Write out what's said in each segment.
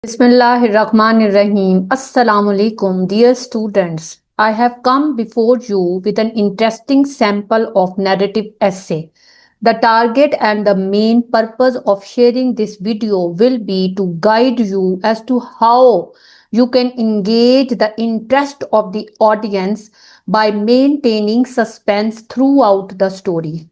Bismillahirrahmanirrahim. Assalamu alaikum, dear students. I have come before you with an interesting sample of narrative essay. The target and the main purpose of sharing this video will be to guide you as to how you can engage the interest of the audience by maintaining suspense throughout the story.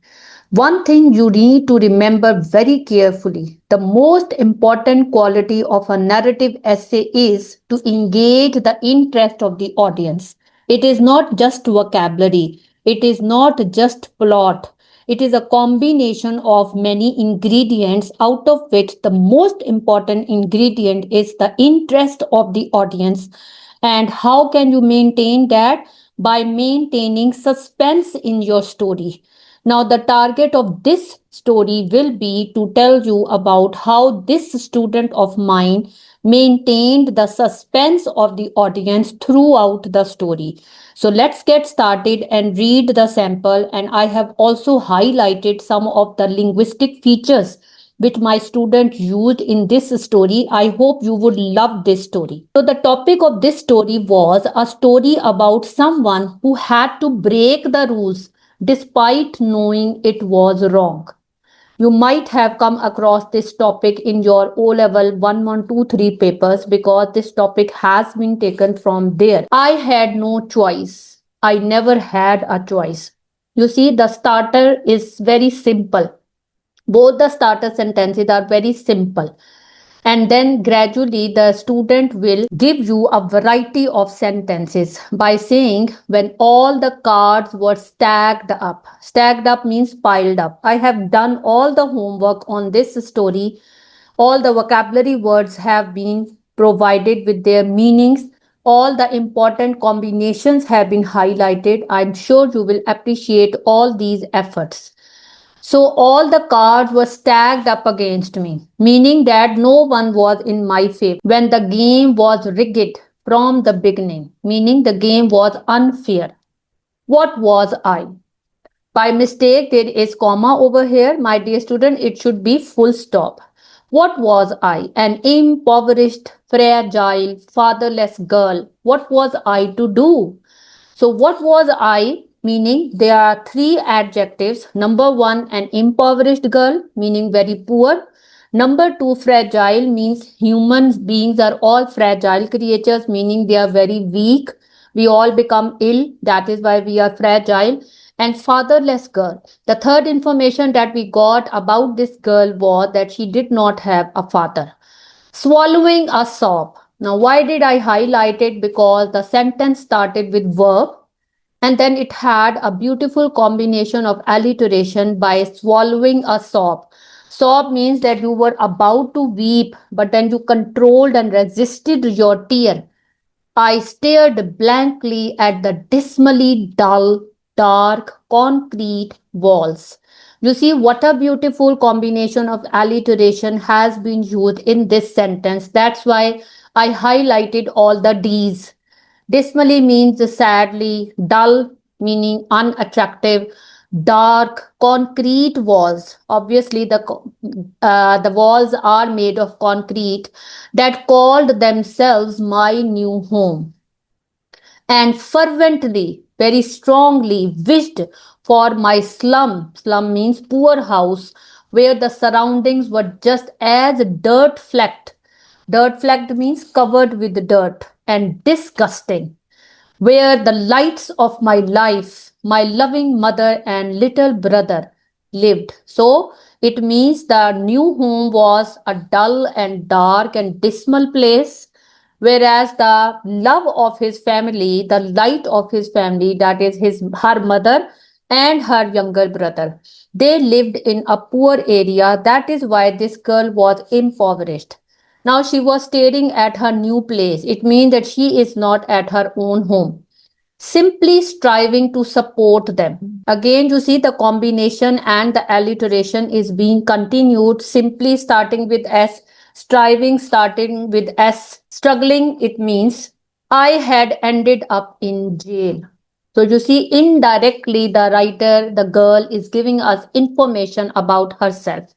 One thing you need to remember very carefully, the most important quality of a narrative essay is to engage the interest of the audience. It is not just vocabulary, it is not just plot. It is a combination of many ingredients, out of which the most important ingredient is the interest of the audience. And how can you maintain that? By maintaining suspense in your story. Now, the target of this story will be to tell you about how this student of mine maintained the suspense of the audience throughout the story. So, let's get started and read the sample. And I have also highlighted some of the linguistic features which my student used in this story. I hope you would love this story. So, the topic of this story was a story about someone who had to break the rules despite knowing it was wrong. You might have come across this topic in your O-level 1123 papers because this topic has been taken from there. I had no choice. I never had a choice. You see, the starter is very simple. Both the starter sentences are very simple, and then gradually the student will give you a variety of sentences by saying when all the cards were stacked up means piled up. I have done all the homework on this story. All the vocabulary words have been provided with their meanings. All the important combinations have been highlighted. I'm sure you will appreciate all these efforts. So all the cards were stacked up against me, meaning that no one was in my favor. When the game was rigged from the beginning, meaning the game was unfair. What was I? By mistake, there is comma over here. My dear student, it should be full stop. What was I? An impoverished, fragile, fatherless girl. What was I to do? So, what was I? Meaning, there are three adjectives. Number one, an impoverished girl, meaning very poor. Number two, fragile, means human beings are all fragile creatures, meaning they are very weak. We all become ill, that is why we are fragile. And fatherless girl. The third information that we got about this girl was that she did not have a father. Swallowing a sob. Now, why did I highlight it? Because the sentence started with verb and then it had a beautiful combination of alliteration by swallowing a sob. Sob means that you were about to weep, but then you controlled and resisted your tear. I stared blankly at the dismally dull, dark, concrete walls. You see what a beautiful combination of alliteration has been used in this sentence. That's why I highlighted all the D's. Dismally means sadly, dull meaning unattractive, dark concrete walls. Obviously, the walls are made of concrete that called themselves my new home, and fervently, very strongly wished for my slum. Slum means poor house, where the surroundings were just as dirt flecked. Dirt flecked means covered with dirt and disgusting, where the lights of my life, my loving mother and little brother lived. So it means the new home was a dull and dark and dismal place, whereas the love of his family, the light of his family, that is her mother and her younger brother, they lived in a poor area. That is why this girl was impoverished. Now she was staring at her new place. It means that she is not at her own home, simply striving to support them. Again, you see the combination and the alliteration is being continued. Simply starting with S, striving starting with S, struggling, it means I had ended up in jail. So you see, indirectly, the writer, the girl, is giving us information about herself.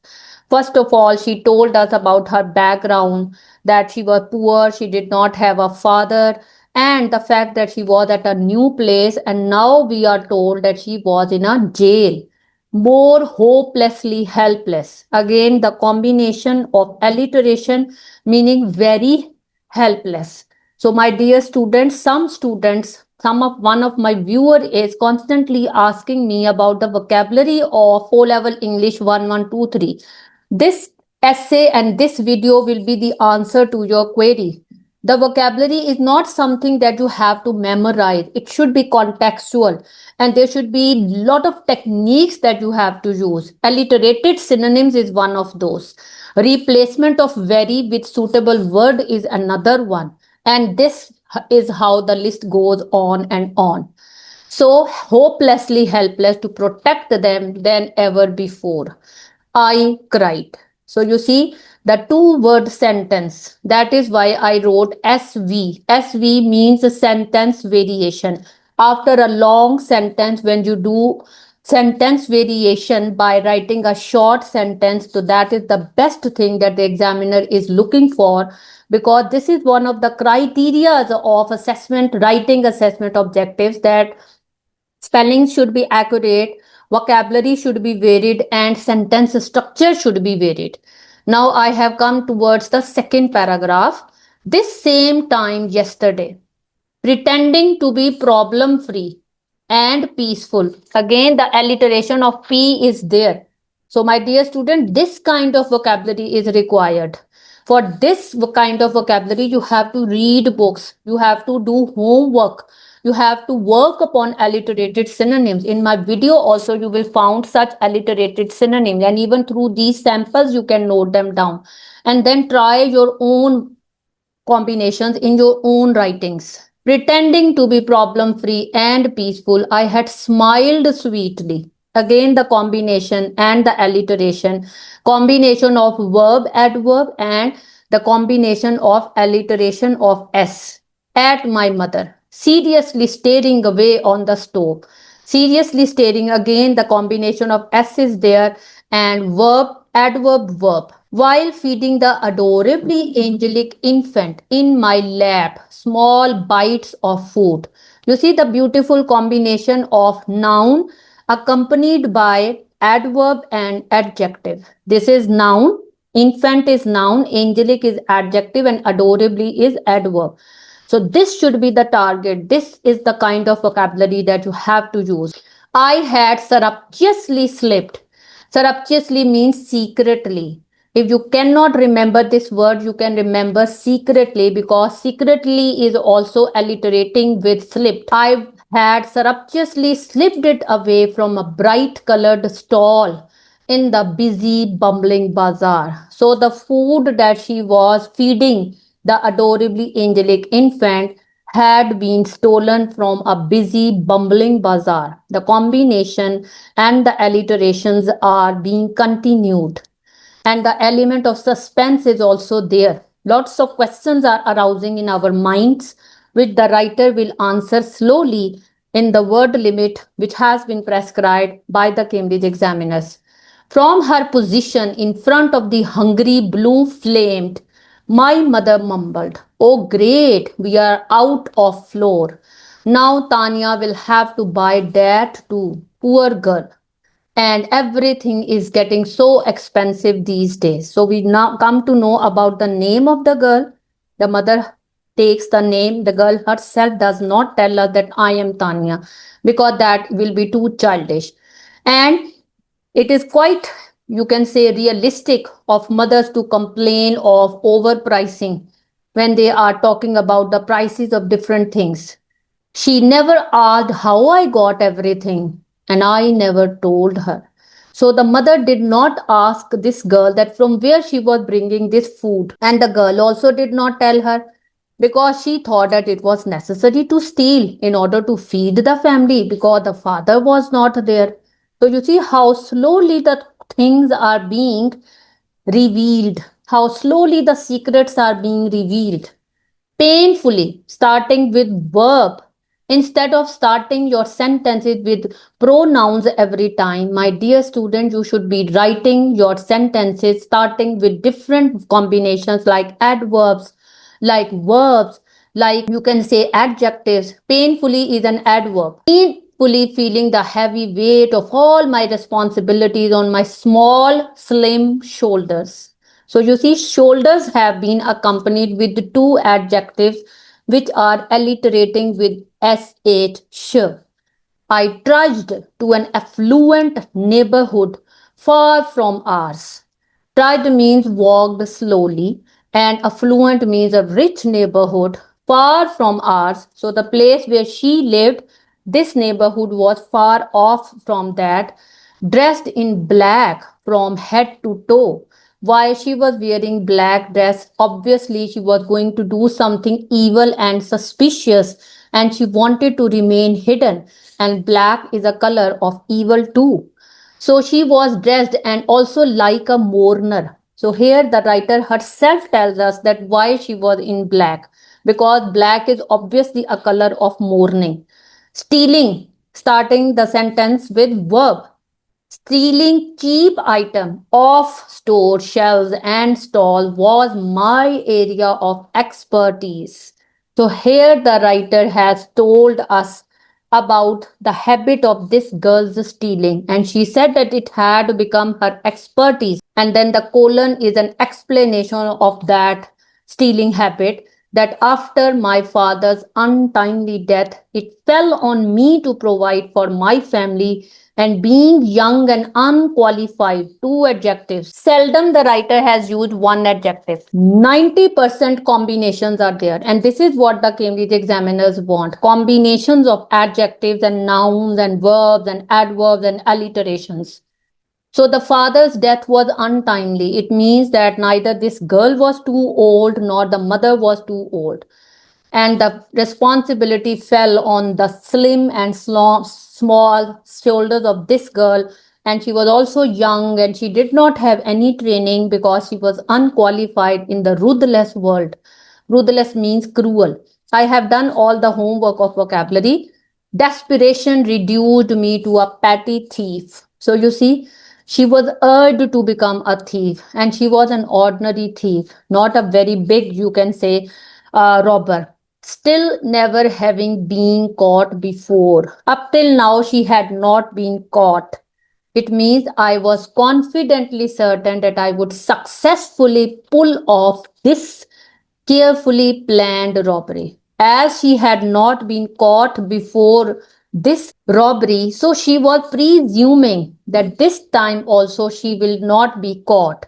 First of all, she told us about her background. that she was poor, she did not have a father, and the fact that she was at a new place, and now we are told that she was in a jail, more hopelessly helpless. Again, the combination of alliteration meaning very helpless. So, my dear students, some of one of my viewer is constantly asking me about the vocabulary of O-level English 1123. This essay and this video will be the answer to your query. The vocabulary is not something that you have to memorize. It should be contextual, and there should be lot of techniques that you have to use. Alliterated synonyms is one of those. Replacement of very with suitable word is another one. And this is how the list goes on and on. So hopelessly helpless to protect them than ever before. I cried. So you see the two-word sentence. That is why I wrote SV. SV means a sentence variation. After a long sentence, when you do sentence variation by writing a short sentence, so that is the best thing that the examiner is looking for, because this is one of the criteria of assessment, writing assessment objectives, that spelling should be accurate, vocabulary should be varied, and sentence structure should be varied. Now I have come towards the second paragraph. This same time yesterday, pretending to be problem free and peaceful. Again, the alliteration of P is there. So, my dear student, this kind of vocabulary is required. For this kind of vocabulary, you have to read books, you have to do homework, you have to work upon alliterated synonyms. In my video also you will find such alliterated synonyms, and even through these samples you can note them down and then try your own combinations in your own writings. Pretending to be problem free and peaceful, I had smiled sweetly. Again, the combination and the alliteration, combination of verb, adverb, and the combination of alliteration of S. At my mother, seriously staring away on the stove. Seriously staring, again, the combination of S is there, and verb, adverb, verb. While feeding the adorably angelic infant in my lap small bites of food. You see the beautiful combination of noun accompanied by adverb and adjective. This is noun, infant is noun, angelic is adjective, and adorably is adverb. So this should be the target. This is the kind of vocabulary that you have to use. I had surreptitiously slipped. Surreptitiously means secretly. If you cannot remember this word, you can remember secretly, because secretly is also alliterating with slipped. I had surreptitiously slipped it away from a bright colored stall in the busy, bumbling bazaar. So the food that she was feeding the adorably angelic infant had been stolen from a busy, bumbling bazaar. The combination and the alliterations are being continued, and the element of suspense is also there. Lots of questions are arousing in our minds, which the writer will answer slowly in the word limit which has been prescribed by the Cambridge examiners. From her position in front of the hungry blue flamed, my mother mumbled, "Oh, great, we are out of flour. Now Tanya will have to buy that too. Poor girl, and everything is getting so expensive these days." So we now come to know about the name of the girl. The mother takes the name. The girl herself does not tell us that I am Tanya, because that will be too childish. And it is quite, you can say, realistic of mothers to complain of overpricing when they are talking about the prices of different things. She never asked how I got everything, and I never told her. So the mother did not ask this girl that from where she was bringing this food, and the girl also did not tell her, because she thought that it was necessary to steal in order to feed the family, because the father was not there. So you see how slowly the things are being revealed, how slowly the secrets are being revealed. Painfully, starting with verb, Instead of starting your sentences with pronouns every time, my dear student, you should be writing your sentences starting with different combinations like adverbs, like verbs, like you can say adjectives. Painfully is an adverb. Painfully feeling the heavy weight of all my responsibilities on my small, slim shoulders. So you see, shoulders have been accompanied with two adjectives which are alliterating with sh, sh. I trudged to an affluent neighborhood far from ours. Trudged means walked slowly, and affluent means a rich neighborhood far from ours. So, the place where she lived, this neighborhood was far off from that, dressed in black from head to toe. Why she was wearing black dress? Obviously, she was going to do something evil and suspicious, and she wanted to remain hidden. And black is a color of evil too. So she was dressed and also like a mourner. So here the writer herself tells us that why she was in black, because black is obviously a color of mourning. Stealing, starting the sentence with verb. Stealing cheap item off store shelves and stall was my area of expertise. So here the writer has told us about the habit of this girl's stealing, and she said that it had become her expertise, and then the colon is an explanation of that stealing habit, that after my father's untimely death it fell on me to provide for my family, and being young and unqualified, two adjectives. Seldom the writer has used one adjective. 90% combinations are there, and this is what the Cambridge examiners want: combinations of adjectives and nouns and verbs and adverbs and alliterations. So the father's death was untimely. It means that neither this girl was too old nor the mother was too old, and the responsibility fell on the slim and small shoulders of this girl. And she was also young, and she did not have any training because she was unqualified in the ruthless world. Ruthless means cruel. I have done all the homework of vocabulary. Desperation reduced me to a petty thief. So you see, she was urged to become a thief, and she was an ordinary thief, not a very big, you can say, robber. Still, never having been caught before. Up till now, she had not been caught. It means I was confidently certain that I would successfully pull off this carefully planned robbery. As she had not been caught before this robbery, so she was presuming that this time also she will not be caught.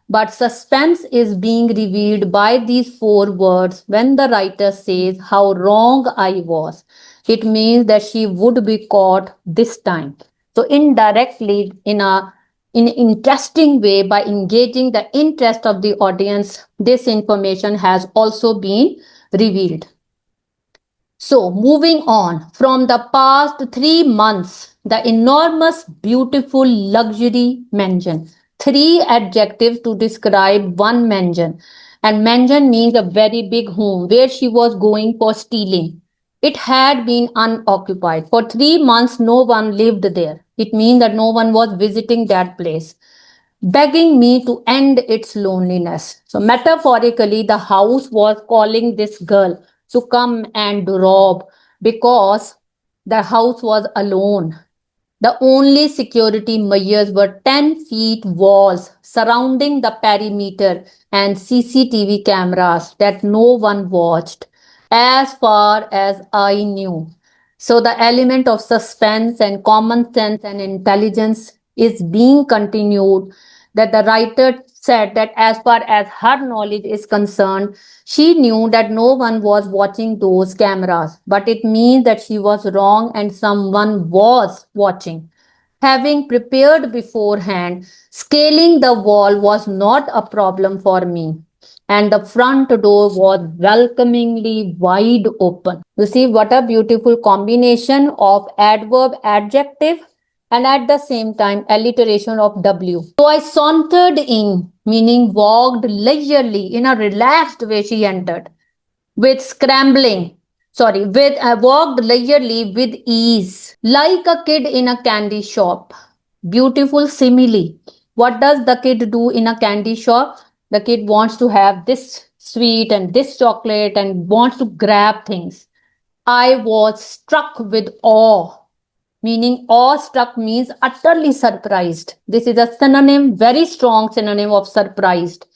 But suspense is being revealed by these four words when the writer says how wrong I was. It means that she would be caught this time. So indirectly, in an interesting way, by engaging the interest of the audience, this information has also been revealed. So, moving on from the past 3 months, the enormous, beautiful luxury mansion. Three adjectives to describe one mansion. And mansion means a very big home where she was going for stealing. It had been unoccupied. For 3 months, no one lived there. It means that no one was visiting that place, begging me to end its loneliness. So, metaphorically, the house was calling this girl to come and rob, because the house was alone. The only security measures were 10 feet walls surrounding the perimeter and CCTV cameras that no one watched, as far as I knew. So the element of suspense and common sense and intelligence is being continued. That the writer said that as far as her knowledge is concerned, she knew that no one was watching those cameras, but it means that she was wrong and someone was watching. Having prepared beforehand, scaling the wall was not a problem for me, and the front door was welcomingly wide open. You see, what a beautiful combination of adverb, adjective, and at the same time, alliteration of W. So I sauntered in, meaning walked leisurely in a relaxed way. She entered with scrambling. sorry, with walked leisurely with ease, like a kid in a candy shop. Beautiful simile. What does the kid do in a candy shop? The kid wants to have this sweet and this chocolate and wants to grab things. I was struck with awe, meaning awestruck means utterly surprised. This is a synonym, very strong synonym of surprised,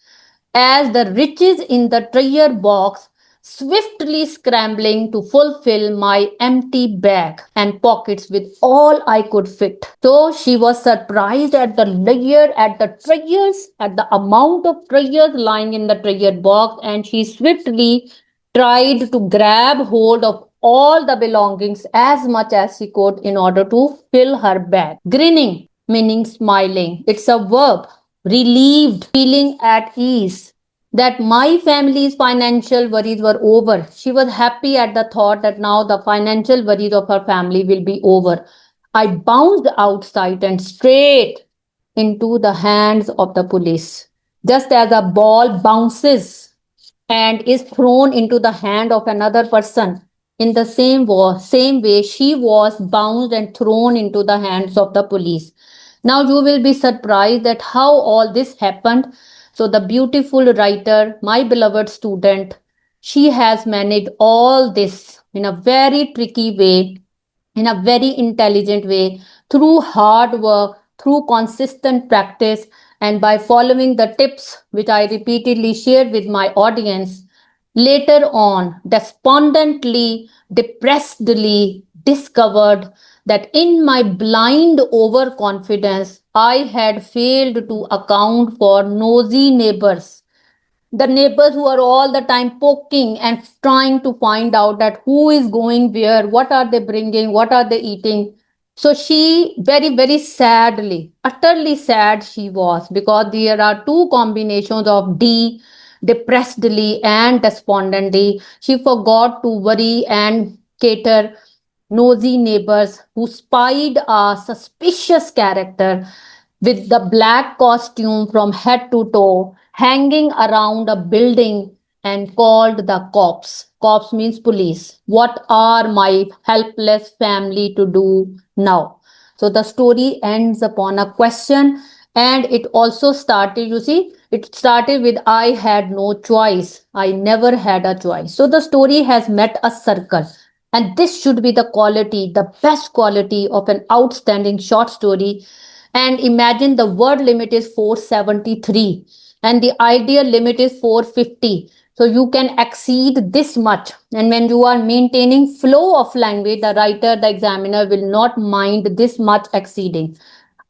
as the riches in the treasure box swiftly scrambling to fulfill my empty bag and pockets with all I could fit. So she was surprised at the layer, at the treasures, at the amount of treasures lying in the treasure box, and she swiftly tried to grab hold of all the belongings as much as she could in order to fill her bag. Grinning, meaning smiling. It's a verb. Relieved, feeling at ease that my family's financial worries were over. She was happy at the thought that now the financial worries of her family will be over. I bounced outside and straight into the hands of the police. Just as a ball bounces and is thrown into the hand of another person, in the same way, she was bounced and thrown into the hands of the police. Now you will be surprised at how all this happened. So the beautiful writer, my beloved student, she has managed all this in a very tricky way, in a very intelligent way, through hard work, through consistent practice, and by following the tips which I repeatedly shared with my audience. Later on, despondently, depressedly discovered that in my blind overconfidence, I had failed to account for nosy neighbors, the neighbors who are all the time poking and trying to find out that who is going where, what are they bringing, what are they eating. So she very sadly, utterly sad she was, because there are two combinations of D, depressedly and despondently. She forgot to worry and cater nosy neighbors who spied a suspicious character with the black costume from head to toe hanging around a building and called the cops. Cops means police. What are my helpless family to do now? So the story ends upon a question, and it also started, you see, it started with I had no choice. I never had a choice. So the story has met a circle. And this should be the quality, the best quality of an outstanding short story. And imagine the word limit is 473 and the ideal limit is 450. So you can exceed this much. And when you are maintaining flow of language, the writer, the examiner will not mind this much exceeding.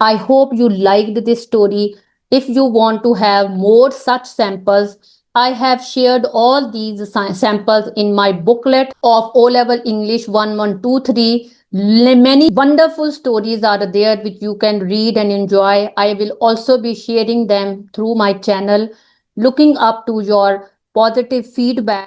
I hope you liked this story. If you want to have more such samples, I have shared all these samples in my booklet of O-level English 1123. Many wonderful stories are there which you can read and enjoy. I will also be sharing them through my channel, looking up to your positive feedback.